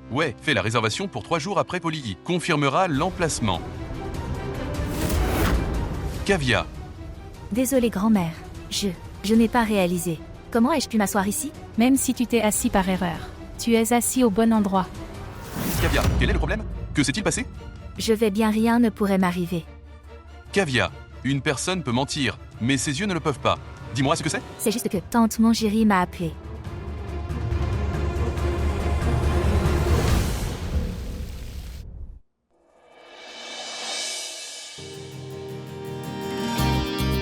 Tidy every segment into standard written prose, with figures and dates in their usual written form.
Ouais, fais la réservation pour 3 jours après Polygui. Confirmera l'emplacement. Kavya. Désolée grand-mère. Je n'ai pas réalisé. Comment ai-je pu m'asseoir ici? Même si tu t'es assis par erreur, tu es assis au bon endroit. Kavya, quel est le problème? Que s'est-il passé? Je vais bien, rien ne pourrait m'arriver. Kavya, une personne peut mentir, mais ses yeux ne le peuvent pas. Dis-moi ce que c'est? C'est juste que tante Mongiri m'a appelé.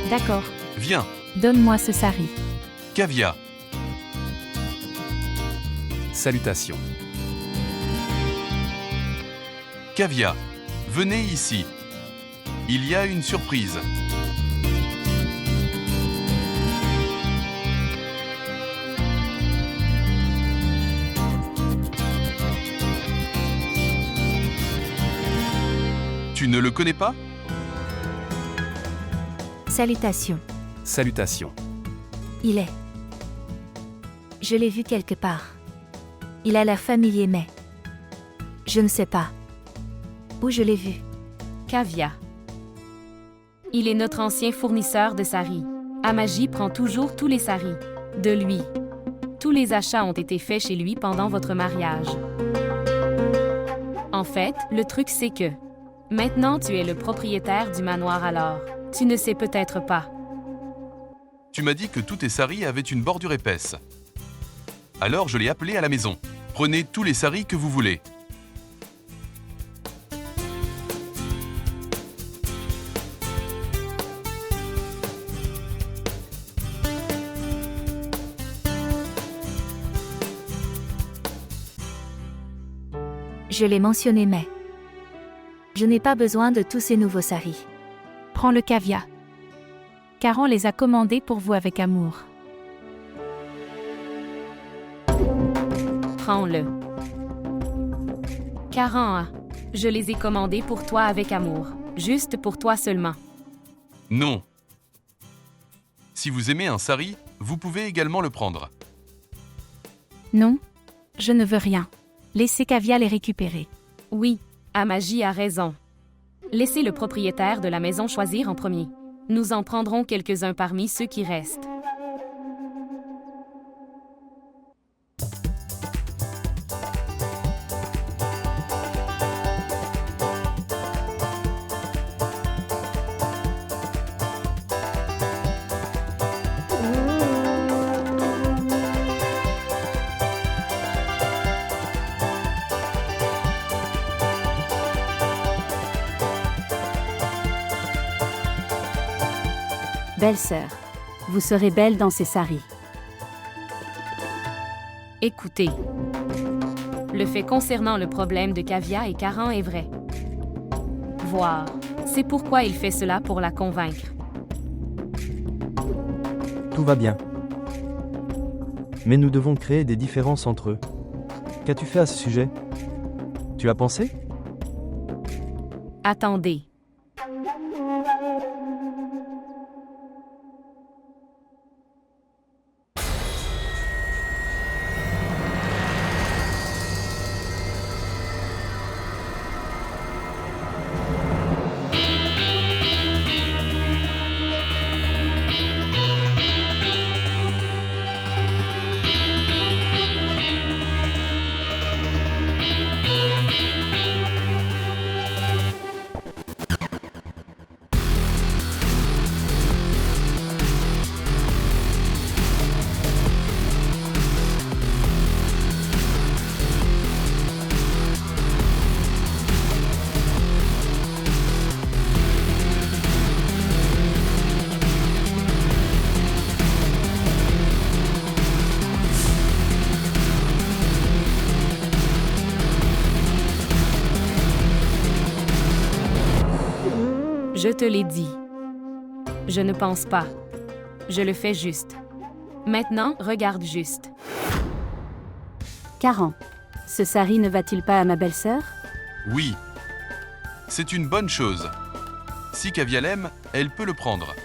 D'accord. Viens. Donne-moi ce sari. Kavya. Salutations. Kavya, venez ici. Il y a une surprise. Tu ne le connais pas? Salutations. Salutations. Il est. Je l'ai vu quelque part. Il a l'air familier, mais je ne sais pas où je l'ai vu. Kavya. Il est notre ancien fournisseur de saris. Amaji prend toujours tous les saris. De lui. Tous les achats ont été faits chez lui pendant votre mariage. En fait, le truc c'est que maintenant tu es le propriétaire du manoir alors. Tu ne sais peut-être pas. Tu m'as dit que tous tes saris avaient une bordure épaisse. Alors je l'ai appelé à la maison. Prenez tous les saris que vous voulez. Je l'ai mentionné, mais je n'ai pas besoin de tous ces nouveaux saris. Prends le Kavya. Caran les a commandés pour vous avec amour. Prends-le. Caran, je les ai commandés pour toi avec amour. Juste pour toi seulement. Non. Si vous aimez un sari, vous pouvez également le prendre. Non, je ne veux rien. Laissez Kavya les récupérer. Oui, Amaji a raison. Laissez le propriétaire de la maison choisir en premier. Nous en prendrons quelques-uns parmi ceux qui restent. Belle-sœur, vous serez belle dans ces saris. Écoutez. Le fait concernant le problème de Kavya et Caran est vrai. Voir. C'est pourquoi il fait cela pour la convaincre. Tout va bien. Mais nous devons créer des différences entre eux. Qu'as-tu fait à ce sujet? Tu as pensé? Attendez. Je te l'ai dit. Je ne pense pas. Je le fais juste. Maintenant, regarde juste. Caran, ce sari ne va-t-il pas à ma belle-sœur? Oui. C'est une bonne chose. Si Kavya l'aime, elle peut le prendre.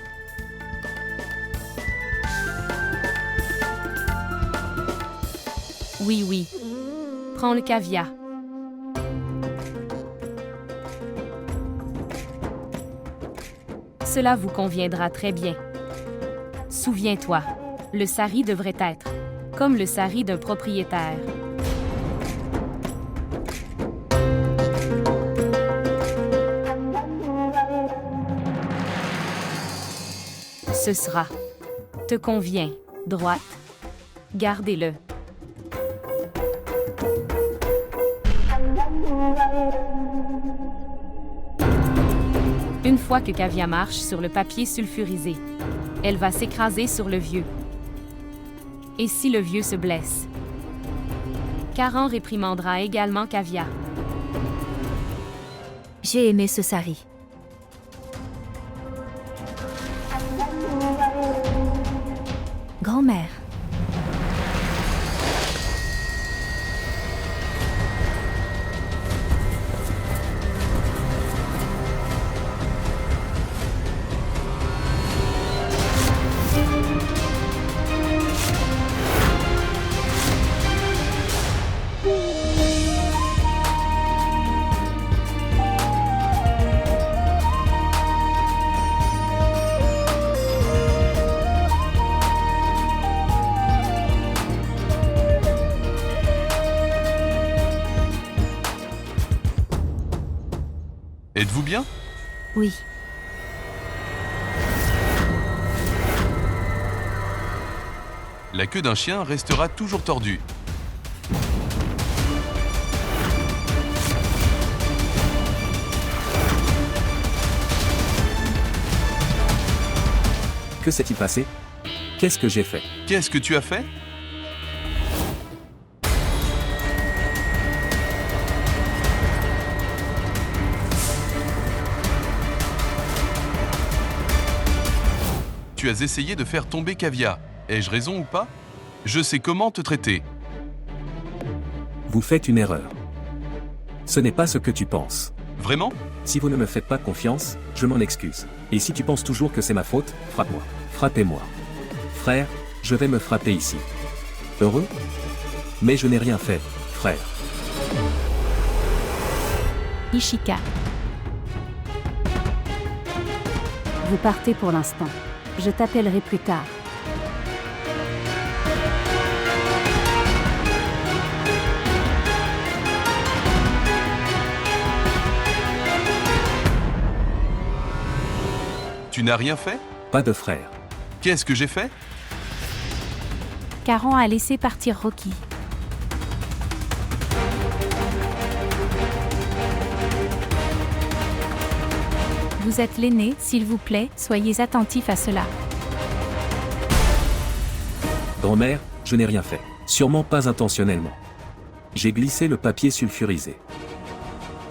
Oui, oui. Prends le Kavya. Cela vous conviendra très bien. Souviens-toi, le sari devrait être comme le sari d'un propriétaire. Ce sera. Te convient, droite. Gardez-le. Une fois que Kavya marche sur le papier sulfurisé, elle va s'écraser sur le vieux. Et si le vieux se blesse? Karan réprimandera également Kavya. J'ai aimé ce sari. Grand-mère. Êtes-vous bien? Oui. La queue d'un chien restera toujours tordue. Que s'est-il passé? Qu'est-ce que j'ai fait? Qu'est-ce que tu as fait? Tu as essayé de faire tomber Kavya. Ai-je raison ou pas? Je sais comment te traiter. Vous faites une erreur. Ce n'est pas ce que tu penses. Vraiment? Si vous ne me faites pas confiance, je m'en excuse. Et si tu penses toujours que c'est ma faute, frappe-moi. Frappez-moi. Frère, je vais me frapper ici. Heureux? Mais je n'ai rien fait, frère. Ishika. Vous partez pour l'instant. Je t'appellerai plus tard. Tu n'as rien fait? Pas de frère. Qu'est-ce que j'ai fait? Karan a laissé partir Rocky. Vous êtes l'aîné, s'il vous plaît, soyez attentif à cela. Grand-mère, je n'ai rien fait. Sûrement pas intentionnellement. J'ai glissé le papier sulfurisé.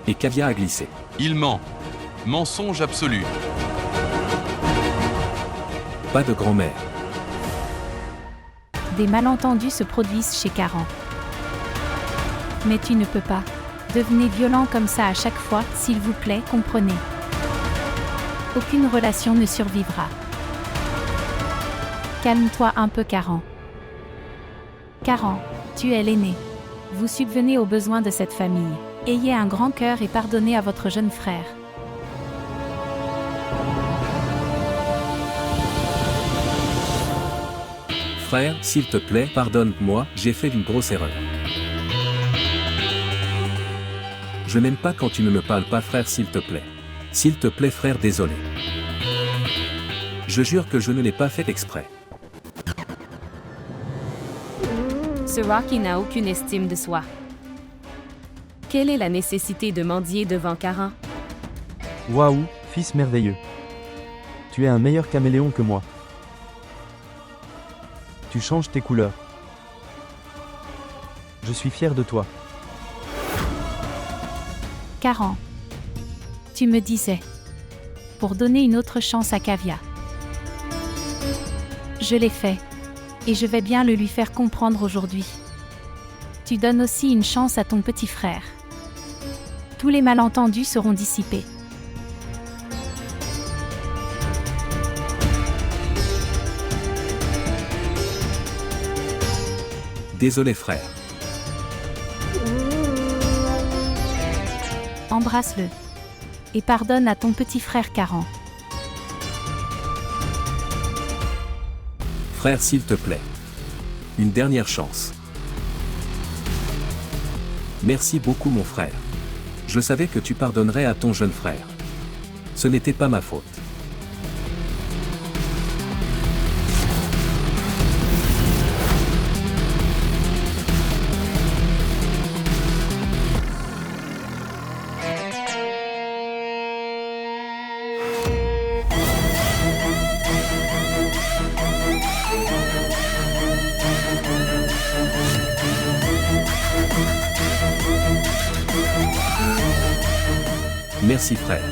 Et Kavya a glissé. Il ment. Mensonge absolu. Pas de grand-mère. Des malentendus se produisent chez Karan. Mais tu ne peux pas. Devenez violent comme ça à chaque fois, s'il vous plaît, comprenez. Aucune relation ne survivra. Calme-toi un peu, Karan. Karan, tu es l'aîné. Vous subvenez aux besoins de cette famille. Ayez un grand cœur et pardonnez à votre jeune frère. Frère, s'il te plaît, pardonne-moi, j'ai fait une grosse erreur. Je n'aime pas quand tu ne me parles pas, frère, s'il te plaît. S'il te plaît, frère, désolé. Je jure que je ne l'ai pas fait exprès. Ce Rocky n'a aucune estime de soi. Quelle est la nécessité de mendier devant Karan? Waouh, fils merveilleux. Tu es un meilleur caméléon que moi. Tu changes tes couleurs. Je suis fier de toi. Karan. Tu me disais. Pour donner une autre chance à Kavya. Je l'ai fait. Et je vais bien le lui faire comprendre aujourd'hui. Tu donnes aussi une chance à ton petit frère. Tous les malentendus seront dissipés. Désolé, frère. Embrasse-le. Et pardonne à ton petit frère Karan. Frère, s'il te plaît. Une dernière chance. Merci beaucoup mon frère. Je savais que tu pardonnerais à ton jeune frère. Ce n'était pas ma faute. Merci frère.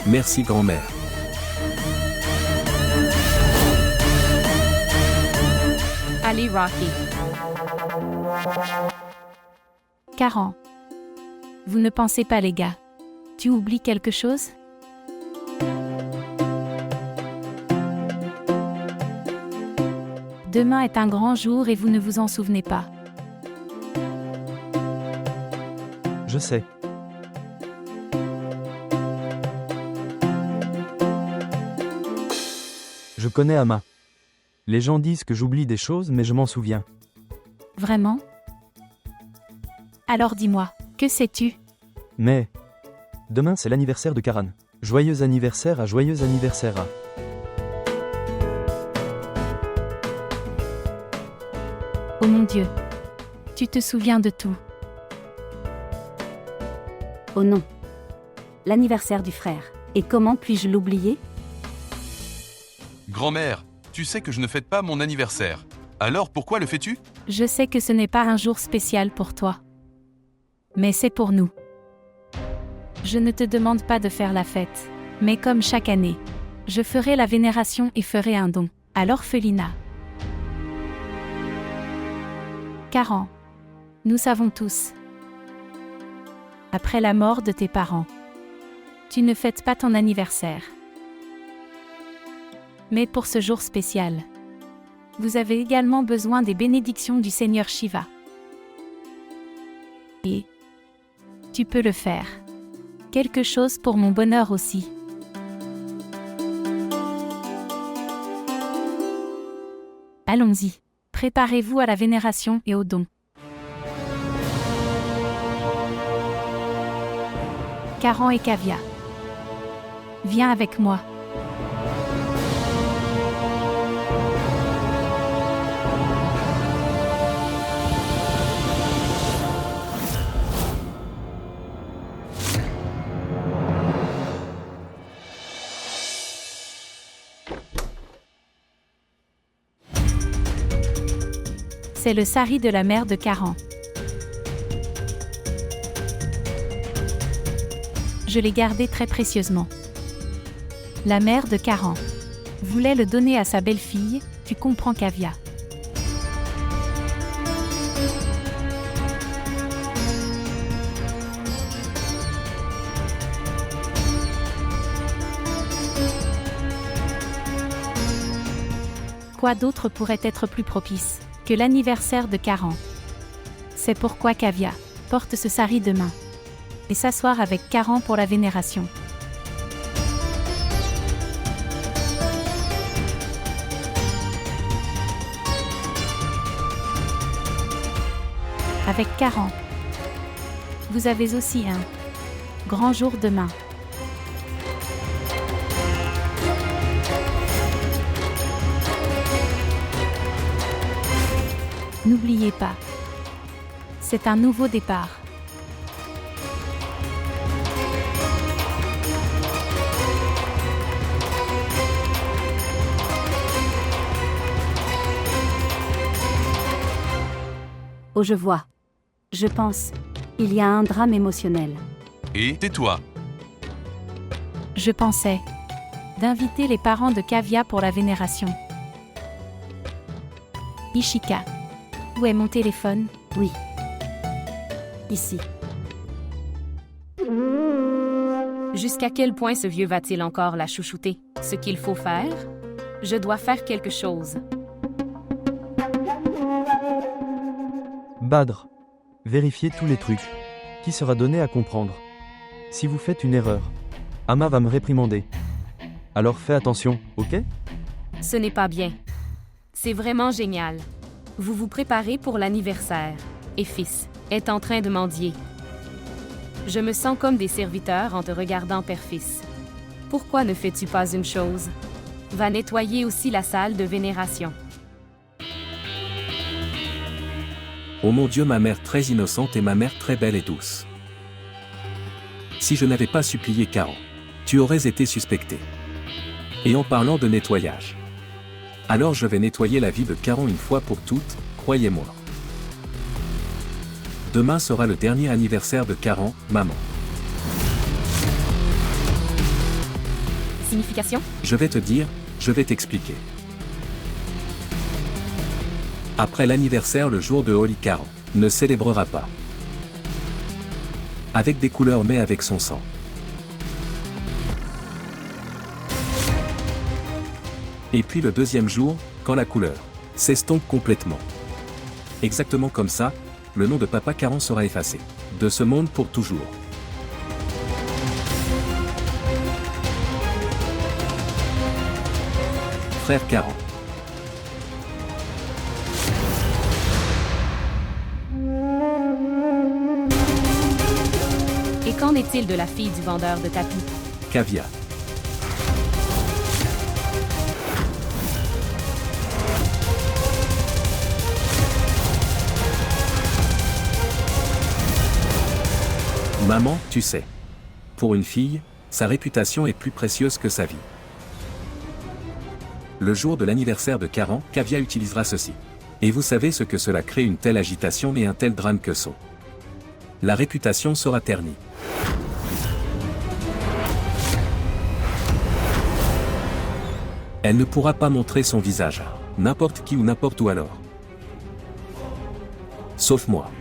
Merci grand-mère. Allez, Rocky. 40. Vous ne pensez pas, les gars. Tu oublies quelque chose? Demain est un grand jour et vous ne vous en souvenez pas. Je sais. Je connais Ama. Les gens disent que j'oublie des choses, mais je m'en souviens. Vraiment? Alors dis-moi, que sais-tu? Mais... demain c'est l'anniversaire de Karan. Joyeux anniversaire à joyeux anniversaire à... Oh mon Dieu. Tu te souviens de tout. Oh non. L'anniversaire du frère. Et comment puis-je l'oublier? Grand-mère, tu sais que je ne fête pas mon anniversaire. Alors pourquoi le fais-tu? Je sais que ce n'est pas un jour spécial pour toi. Mais c'est pour nous. Je ne te demande pas de faire la fête. Mais comme chaque année, je ferai la vénération et ferai un don à l'orphelinat. 40. Nous savons tous. Après la mort de tes parents, tu ne fêtes pas ton anniversaire. Mais pour ce jour spécial, vous avez également besoin des bénédictions du Seigneur Shiva. Et tu peux le faire. Quelque chose pour mon bonheur aussi. Allons-y. Préparez-vous à la vénération et au don. Karan et Kavya. Viens avec moi. C'est le sari de la mère de Karan. Je l'ai gardé très précieusement. La mère de Karan voulait le donner à sa belle-fille, tu comprends Kavya. Quoi d'autre pourrait être plus propice que l'anniversaire de Karan? C'est pourquoi Kavya porte ce sari demain et s'asseoir avec Karan pour la vénération. Avec Karan, vous avez aussi un grand jour demain. N'oubliez pas, c'est un nouveau départ. Oh, je vois. Je pense. Il y a un drame émotionnel. Et tais-toi. Je pensais d'inviter les parents de Kavya pour la vénération. Ishika, où est mon téléphone? Oui. Ici. Jusqu'à quel point ce vieux va-t-il encore la chouchouter? Ce qu'il faut faire? Je dois faire quelque chose. Badr. Vérifiez tous les trucs. Qui sera donné à comprendre. Si vous faites une erreur, Ama va me réprimander. Alors fais attention, ok? Ce n'est pas bien. C'est vraiment génial. Vous vous préparez pour l'anniversaire. Et fils est en train de mendier. Je me sens comme des serviteurs en te regardant, père-fils. Pourquoi ne fais-tu pas une chose? Va nettoyer aussi la salle de vénération. Oh mon Dieu, ma mère très innocente et ma mère très belle et douce. Si je n'avais pas supplié Caran, tu aurais été suspecté. Et en parlant de nettoyage, alors je vais nettoyer la vie de Caran une fois pour toutes, croyez-moi. Demain sera le dernier anniversaire de Caran, maman. Signification? Je vais te dire, je vais t'expliquer. Après l'anniversaire, le jour de Holy, Caran ne célébrera pas. Avec des couleurs mais avec son sang. Et puis le deuxième jour, quand la couleur s'estompe complètement. Exactement comme ça, le nom de papa Caran sera effacé de ce monde pour toujours. Frère Caran. Et qu'en est-il de la fille du vendeur de tapis? Kavia. Maman, tu sais. Pour une fille, sa réputation est plus précieuse que sa vie. Le jour de l'anniversaire de Caran, Kavia utilisera ceci. Et vous savez ce que cela crée, une telle agitation et un tel drame que son. La réputation sera ternie. Elle ne pourra pas montrer son visage à n'importe qui ou n'importe où alors. Sauf moi.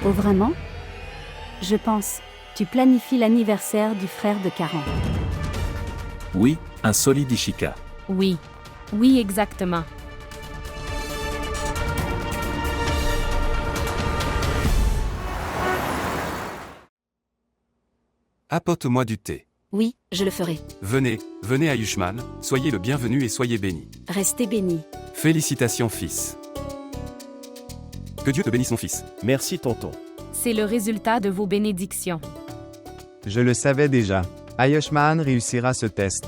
Oh vraiment? Je pense, tu planifies l'anniversaire du frère de Caran. Oui, un solide Ishika. Oui. Oui, exactement. Apporte-moi du thé. Oui, je le ferai. Venez, venez Ayushman, soyez le bienvenu et soyez béni. Restez bénis. Félicitations fils. Que Dieu te bénisse mon fils. Merci tonton. C'est le résultat de vos bénédictions. Je le savais déjà. Ayushman réussira ce test.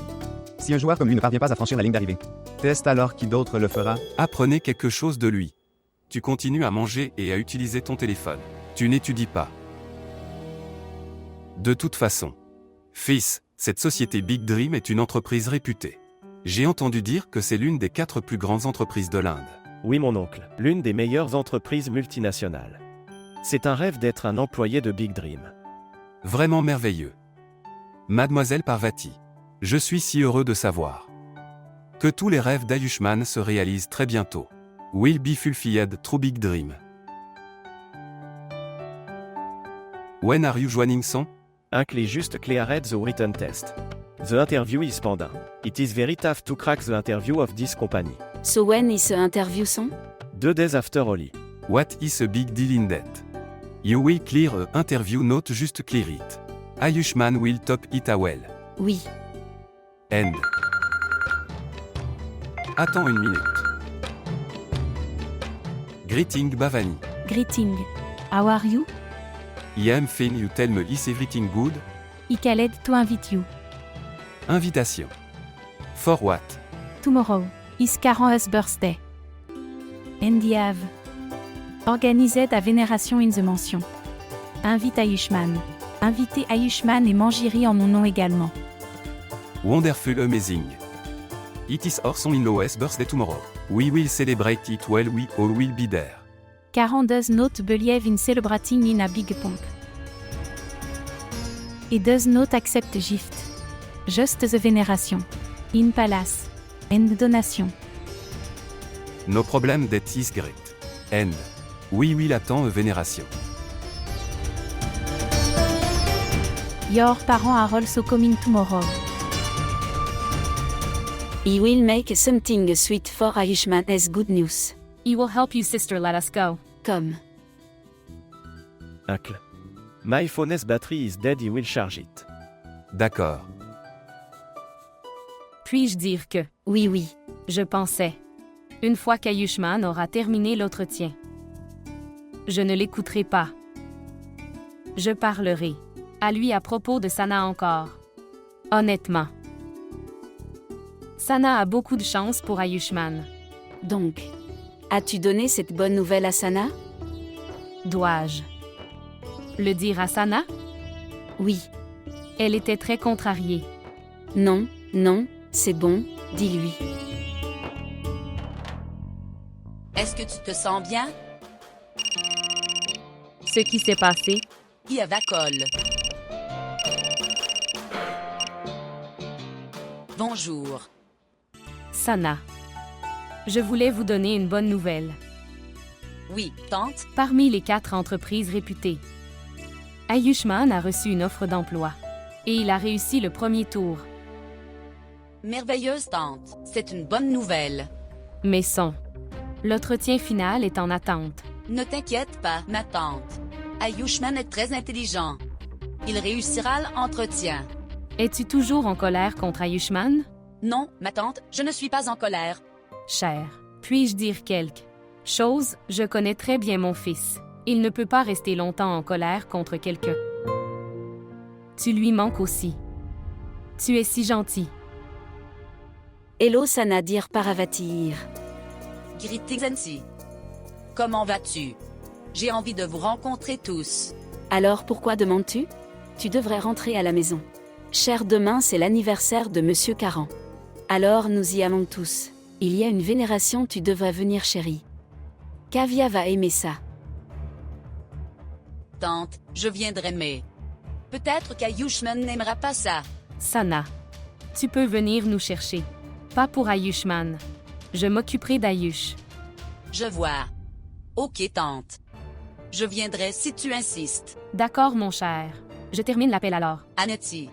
Si un joueur comme lui ne parvient pas à franchir la ligne d'arrivée, test alors qui d'autre le fera? Apprenez quelque chose de lui. Tu continues à manger et à utiliser ton téléphone. Tu n'étudies pas. De toute façon. Fils, cette société Big Dream est une entreprise réputée. J'ai entendu dire que c'est l'une des 4 plus grandes entreprises de l'Inde. Oui mon oncle, l'une des meilleures entreprises multinationales. C'est un rêve d'être un employé de Big Dream. Vraiment merveilleux. Mademoiselle Parvati, je suis si heureux de savoir que tous les rêves d'Ayushman se réalisent très bientôt. Will be fulfilled through Big Dream. When are you joining son? Un clé juste cleared the written test. The interview is pending. It is very tough to crack the interview of this company. So when is the interview son? 2 days after Holy. What is a big deal in that? You will clear a interview, not just clear it. Ayushman will top it a well. Oui. End. Attends une minute. Greeting Bhavani. Greeting. How are you? I am fine, you tell me is everything good? I called to invite you. Invitation. For what? Tomorrow is Caran's birthday. And I have organised a vénération in the mansion. Invite Ayushman. Invitez Ayushman et Manjiri en mon nom également. Wonderful, amazing. It is our son-in-law's birthday tomorrow. We will celebrate it well, we all will be there. Karan does not believe in celebrating in a big pomp. He does not accept gift. Just the veneration. In palace. And donation. No problem that is great. And. Oui, oui, l'attend vénération. Your parents are also coming tomorrow. He will make something sweet for Ayushman as good news. He will help you, sister, let us go. Comme. Uncle. My phone's battery is dead, he will charge it. D'accord. Puis-je dire que, Oui, oui. je pensais, une fois qu'Ayushman aura terminé l'entretien, je ne l'écouterai pas. Je parlerai à lui à propos de Sana encore. Honnêtement. Sana a beaucoup de chance pour Ayushman. Donc, as-tu donné cette bonne nouvelle à Sana? Dois-je le dire à Sana? Oui. Elle était très contrariée. Non, non, c'est bon, dis-lui. Est-ce que tu te sens bien? Ce qui s'est passé, Iavacol. Bonjour. Sana. Je voulais vous donner une bonne nouvelle. Oui, tante. Parmi les 4 entreprises réputées, Ayushman a reçu une offre d'emploi. Et il a réussi le premier tour. Merveilleuse tante. C'est une bonne nouvelle. Mais l'entretien final est en attente. Ne t'inquiète pas, ma tante. Ayushman est très intelligent. Il réussira l'entretien. Es-tu toujours en colère contre Ayushman? Non, ma tante, je ne suis pas en colère. Cher, puis-je dire quelque chose? Je connais très bien mon fils. Il ne peut pas rester longtemps en colère contre quelqu'un. Tu lui manques aussi. Tu es si gentil. Hello Sana dir Paravatir. Greetings Nancy. Comment vas-tu? J'ai envie de vous rencontrer tous. Alors pourquoi demandes-tu? Tu devrais rentrer à la maison. Cher, demain c'est l'anniversaire de Monsieur Karan. Alors nous y allons tous. Il y a une vénération, tu devrais venir chérie. Kavya va aimer ça. Tante, je viendrai mais... Peut-être qu'Ayushman n'aimera pas ça. Sana, tu peux venir nous chercher. Pas pour Ayushman. Je m'occuperai d'Ayush. Je vois. Ok tante. Je viendrai si tu insistes. D'accord mon cher. Je termine l'appel alors. Aneti.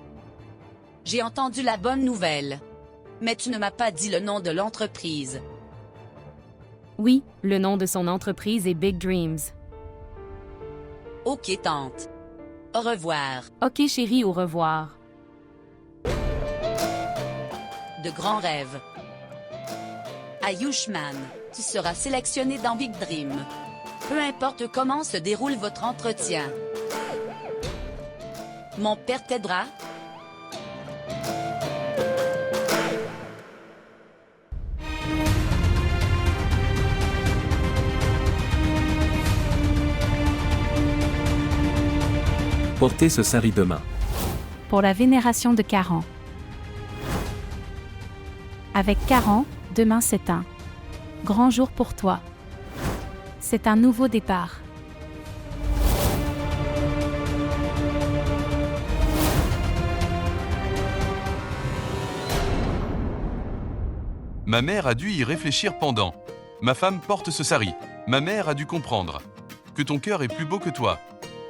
J'ai entendu la bonne nouvelle. Mais tu ne m'as pas dit le nom de l'entreprise. Oui, le nom de son entreprise est Big Dreams. Ok tante. Au revoir. Ok chérie, au revoir. De grands rêves. Ayushman, tu seras sélectionné dans Big Dream. Peu importe comment se déroule votre entretien. Mon père t'aidera. Portez ce sari demain. Pour la vénération de Karan. Avec Karan, demain c'est un grand jour pour toi. C'est un nouveau départ. Ma mère a dû y réfléchir pendant. Ma femme porte ce sari. Ma mère a dû comprendre que ton cœur est plus beau que toi.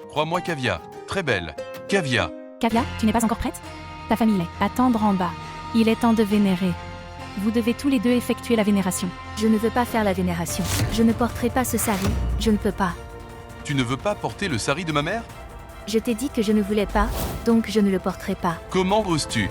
Crois-moi Kavya, très belle. Kavya. Kavya, tu n'es pas encore prête? Ta famille est. Attendre en bas. Il est temps de vénérer. Vous devez tous les deux effectuer la vénération. Je ne veux pas faire la vénération. Je ne porterai pas ce sari, je ne peux pas. Tu ne veux pas porter le sari de ma mère? Je t'ai dit que je ne voulais pas, donc je ne le porterai pas. Comment oses-tu?